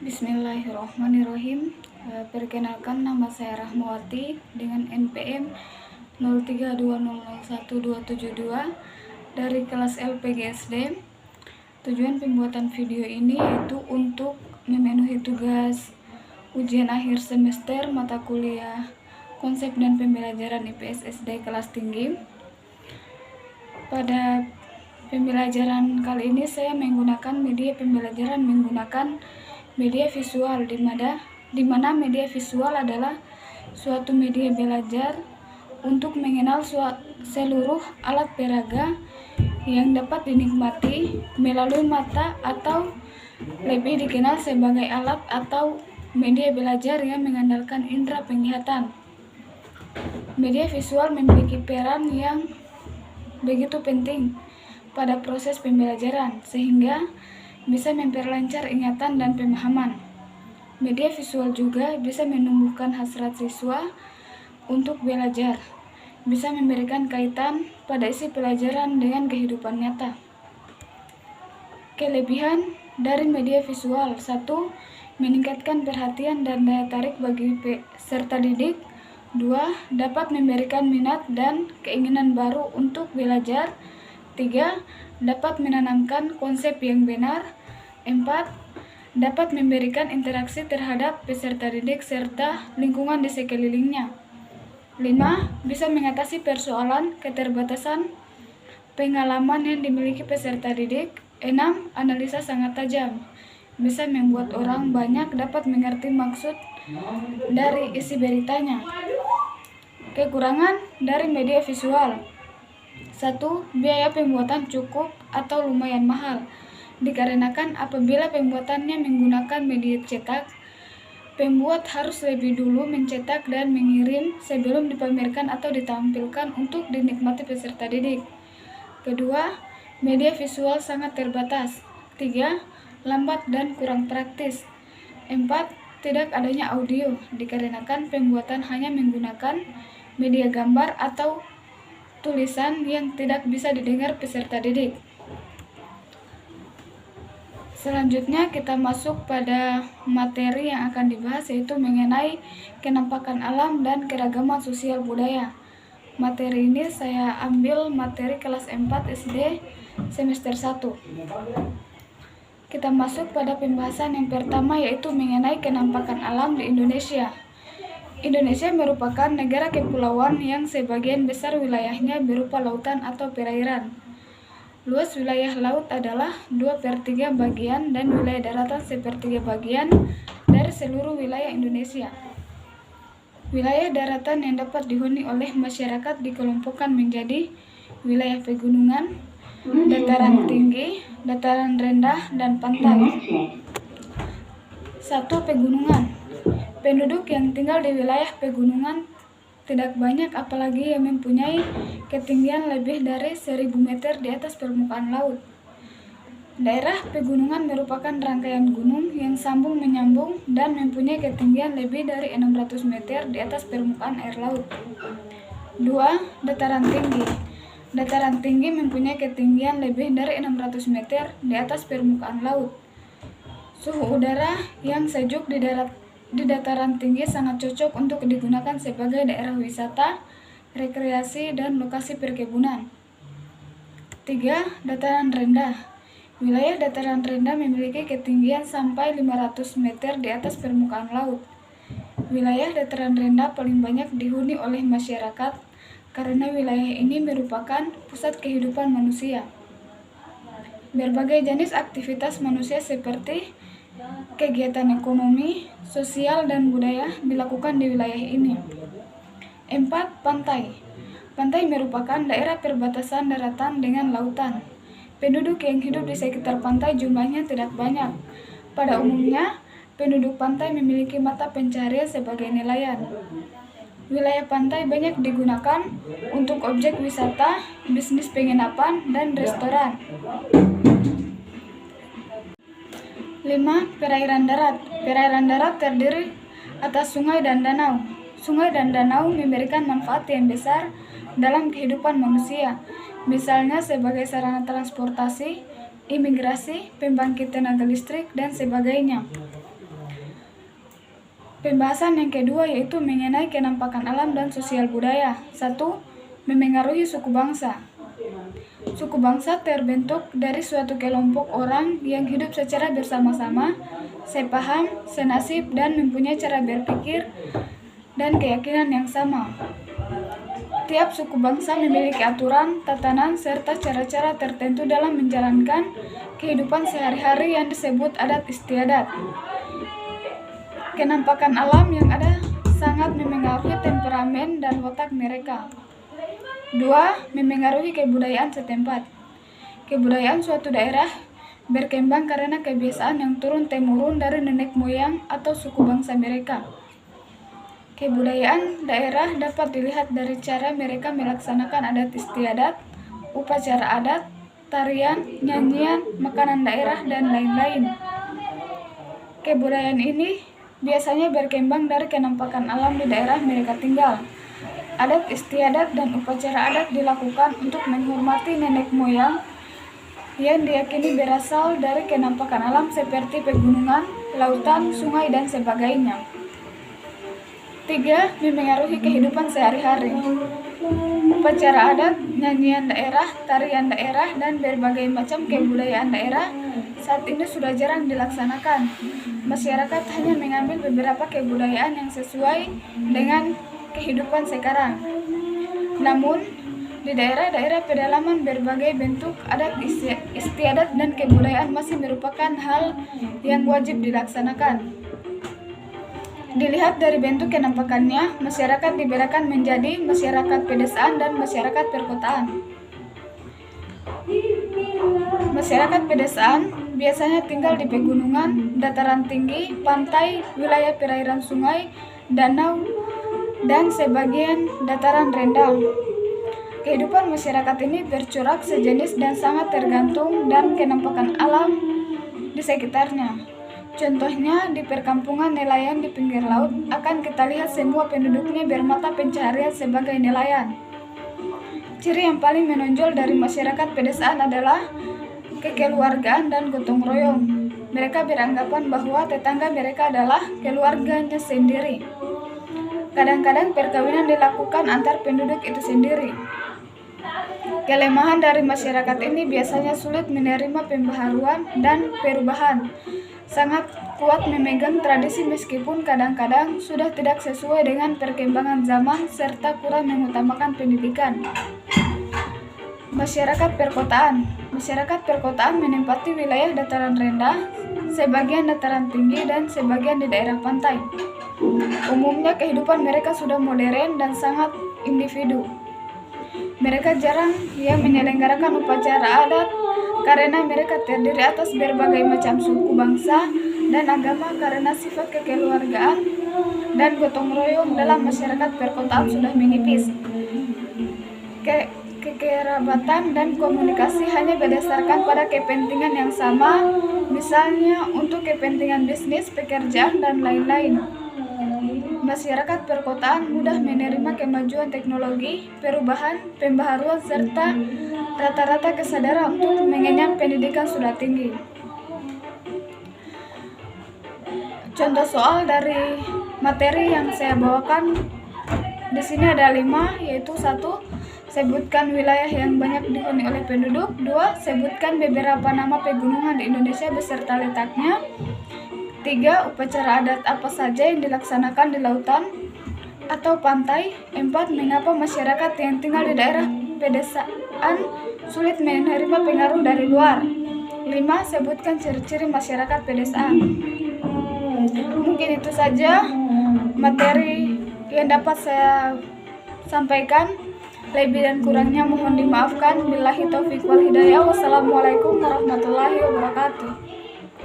Bismillahirrahmanirrahim. Perkenalkan, nama saya Rahmawati dengan NPM 03200122 dari kelas LPGSD. Tujuan pembuatan video ini yaitu untuk memenuhi tugas ujian akhir semester mata kuliah konsep dan pembelajaran IPS SD kelas tinggi. Pada pembelajaran kali ini saya menggunakan media pembelajaran menggunakan media visual, di mana media visual adalah suatu media belajar untuk mengenal seluruh alat peraga yang dapat dinikmati melalui mata atau lebih dikenal sebagai alat atau media belajar yang mengandalkan indera penglihatan. Media visual memiliki peran yang begitu penting pada proses pembelajaran sehingga bisa memperlancar ingatan dan pemahaman. Media visual juga bisa menumbuhkan hasrat siswa untuk belajar, bisa memberikan kaitan pada isi pelajaran dengan kehidupan nyata. Kelebihan dari media visual: 1. Meningkatkan perhatian dan daya tarik bagi peserta didik. 2. Dapat memberikan minat dan keinginan baru untuk belajar. 3. Dapat menanamkan konsep yang benar. 4. Dapat memberikan interaksi terhadap peserta didik serta lingkungan di sekelilingnya. 5. Bisa mengatasi persoalan keterbatasan pengalaman yang dimiliki peserta didik. 6. Analisa sangat tajam, bisa membuat orang banyak dapat mengerti maksud dari isi beritanya. Kekurangan dari media visual: 1. Biaya pembuatan cukup atau lumayan mahal, dikarenakan apabila pembuatannya menggunakan media cetak, pembuat harus lebih dulu mencetak dan mengirim sebelum dipamerkan atau ditampilkan untuk dinikmati peserta didik. Kedua, media visual sangat terbatas. 3. Lambat dan kurang praktis. 4. Tidak adanya audio, dikarenakan pembuatan hanya menggunakan media gambar atau tulisan yang tidak bisa didengar peserta didik. Selanjutnya kita masuk pada materi yang akan dibahas, yaitu mengenai kenampakan alam dan keragaman sosial budaya. Materi ini saya ambil materi kelas 4 SD semester 1. Kita masuk pada pembahasan yang pertama, yaitu mengenai kenampakan alam di Indonesia. Indonesia merupakan negara kepulauan yang sebagian besar wilayahnya berupa lautan atau perairan. Luas wilayah laut adalah 2/3 bagian dan wilayah daratan 1/3 bagian dari seluruh wilayah Indonesia. Wilayah daratan yang dapat dihuni oleh masyarakat dikelompokkan menjadi wilayah pegunungan, dataran tinggi, dataran rendah, dan pantai. 1. Pegunungan. Penduduk yang tinggal di wilayah pegunungan tidak banyak, apalagi yang mempunyai ketinggian lebih dari 1000 meter di atas permukaan laut. Daerah pegunungan merupakan rangkaian gunung yang sambung menyambung dan mempunyai ketinggian lebih dari 600 meter di atas permukaan air laut. 2. Dataran tinggi. Dataran tinggi mempunyai ketinggian lebih dari 600 meter di atas permukaan laut. Suhu udara yang sejuk di dataran tinggi sangat cocok untuk digunakan sebagai daerah wisata, rekreasi, dan lokasi perkebunan. 3. Dataran rendah. Wilayah dataran rendah memiliki ketinggian sampai 500 meter di atas permukaan laut. Wilayah dataran rendah paling banyak dihuni oleh masyarakat karena wilayah ini merupakan pusat kehidupan manusia. Berbagai jenis aktivitas manusia seperti kegiatan ekonomi, sosial, dan budaya dilakukan di wilayah ini. 4. Pantai. Pantai merupakan daerah perbatasan daratan dengan lautan. Penduduk yang hidup di sekitar pantai jumlahnya tidak banyak. Pada umumnya, penduduk pantai memiliki mata pencaharian sebagai nelayan. Wilayah pantai banyak digunakan untuk objek wisata, bisnis penginapan, dan restoran. 5. Perairan darat. Perairan darat terdiri atas sungai dan danau. Sungai dan danau memberikan manfaat yang besar dalam kehidupan manusia, misalnya sebagai sarana transportasi, imigrasi, pembangkit tenaga listrik, dan sebagainya. Pembahasan yang kedua yaitu mengenai kenampakan alam dan sosial budaya. 1. Memengaruhi suku bangsa. Suku bangsa terbentuk dari suatu kelompok orang yang hidup secara bersama-sama, sepaham, senasib, dan mempunyai cara berpikir dan keyakinan yang sama. Tiap suku bangsa memiliki aturan, tatanan, serta cara-cara tertentu dalam menjalankan kehidupan sehari-hari yang disebut adat istiadat. Kenampakan alam yang ada sangat memengaruhi temperamen dan watak mereka. 2. Memengaruhi kebudayaan setempat. Kebudayaan suatu daerah berkembang karena kebiasaan yang turun-temurun dari nenek moyang atau suku bangsa mereka. Kebudayaan daerah dapat dilihat dari cara mereka melaksanakan adat istiadat, upacara adat, tarian, nyanyian, makanan daerah, dan lain-lain. Kebudayaan ini biasanya berkembang dari kenampakan alam di daerah mereka tinggal. Adat istiadat dan upacara adat dilakukan untuk menghormati nenek moyang yang diyakini berasal dari kenampakan alam seperti pegunungan, lautan, sungai, dan sebagainya. 3. Memengaruhi kehidupan sehari-hari. Upacara adat, nyanyian daerah, tarian daerah, dan berbagai macam kebudayaan daerah saat ini sudah jarang dilaksanakan. Masyarakat hanya mengambil beberapa kebudayaan yang sesuai dengan kehidupan sekarang. Namun, di daerah-daerah pedalaman berbagai bentuk adat istiadat dan kebudayaan masih merupakan hal yang wajib dilaksanakan. Dilihat dari bentuk kenampakannya, masyarakat dibedakan menjadi masyarakat pedesaan dan masyarakat perkotaan. Masyarakat pedesaan biasanya tinggal di pegunungan, dataran tinggi, pantai, wilayah perairan sungai, danau, dan sebagian dataran rendah. Kehidupan masyarakat ini bercorak sejenis dan sangat tergantung dan kenampakan alam di sekitarnya. Contohnya, di perkampungan nelayan di pinggir laut, akan kita lihat semua penduduknya bermata pencaharian sebagai nelayan. Ciri yang paling menonjol dari masyarakat pedesaan adalah kekeluargaan dan gotong royong. Mereka beranggapan bahwa tetangga mereka adalah keluarganya sendiri. Kadang-kadang perkawinan dilakukan antar penduduk itu sendiri. Kelemahan dari masyarakat ini biasanya sulit menerima pembaharuan dan perubahan. Sangat kuat memegang tradisi meskipun kadang-kadang sudah tidak sesuai dengan perkembangan zaman serta kurang mengutamakan pendidikan. Masyarakat perkotaan. Masyarakat perkotaan menempati wilayah dataran rendah, sebagian dataran tinggi, dan sebagian di daerah pantai. Umumnya kehidupan mereka sudah modern dan sangat individu. Mereka jarang yang menyelenggarakan upacara adat karena mereka terdiri atas berbagai macam suku bangsa dan agama karena sifat kekeluargaan dan gotong royong dalam masyarakat perkotaan sudah menipis. Kekerabatan dan komunikasi hanya berdasarkan pada kepentingan yang sama, misalnya untuk kepentingan bisnis, pekerjaan, dan lain-lain. Masyarakat perkotaan mudah menerima kemajuan teknologi, perubahan, pembaharuan, serta rata-rata kesadaran untuk mengenyam pendidikan sudah tinggi. Contoh soal dari materi yang saya bawakan di sini ada 5, yaitu 1. Sebutkan wilayah yang banyak dihuni oleh penduduk. 2. Sebutkan beberapa nama pegunungan di Indonesia beserta letaknya. 3. Upacara adat apa saja yang dilaksanakan di lautan atau pantai. 4. Mengapa masyarakat yang tinggal di daerah pedesaan sulit menerima pengaruh dari luar. 5. Sebutkan ciri-ciri masyarakat pedesaan. Mungkin itu saja materi yang dapat saya sampaikan. Lebih dan kurangnya mohon dimaafkan. Billahi taufiq wal hidayah. Wassalamualaikum warahmatullahi wabarakatuh.